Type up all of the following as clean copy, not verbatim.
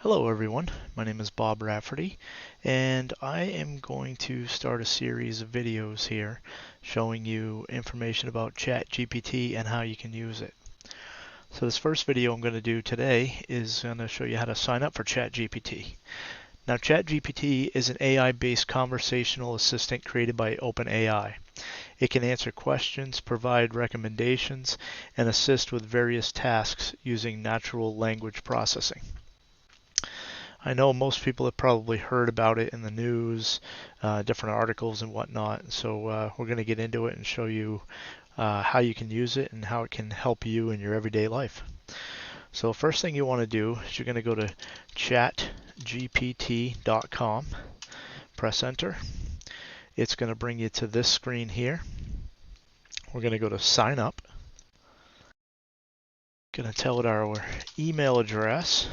Hello everyone, my name is Bob Rafferty and I am going to start a series of videos here showing you information about ChatGPT and how you can use it. So this first video I'm going to do today is going to show you how to sign up for ChatGPT. Now ChatGPT is an AI-based conversational assistant created by OpenAI. It can answer questions, provide recommendations, and assist with various tasks using natural language processing. I know most people have probably heard about it in the news, different articles and whatnot. So we're going to get into it and show you how you can use it and how it can help you in your everyday life. So first thing you want to do is you're going to go to chatgpt.com, press enter. It's going to bring you to this screen here. We're going to go to sign up. Going to tell it our email address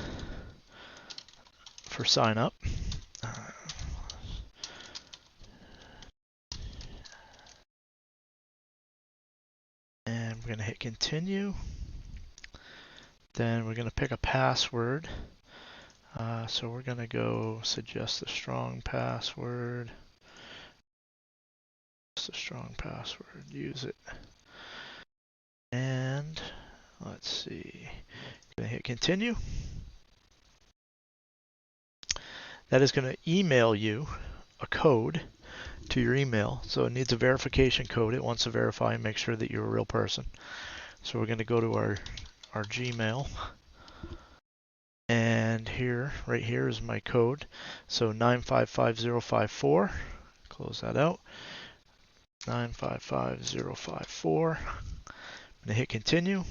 for sign up. And we're going to hit continue. Then we're going to pick a password. So we're going to go suggest a strong password. Just a strong password. Use it. And let's see. Going to hit continue. That is going to email you a code to your email. So it needs a verification code. It wants to verify and make sure that you're a real person. So we're going to go to our Gmail. And here, right here is my code. So 9555054. Close that out. 9555054. I'm going to hit continue.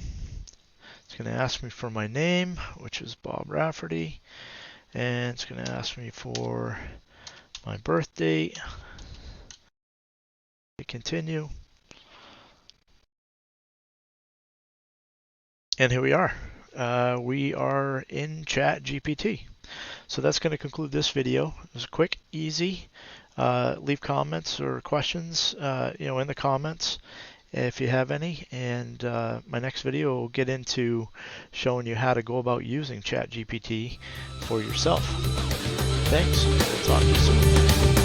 It's going to ask me for my name, which is Bob Rafferty. And it's going to ask me for my birth date. Hit continue. And here we are. We are in ChatGPT. So that's going to conclude this video. It was quick, easy. Leave comments or questions, in the comments if you have any. And my next video will get into showing you how to go about using ChatGPT for yourself. Thanks. We'll talk to you soon.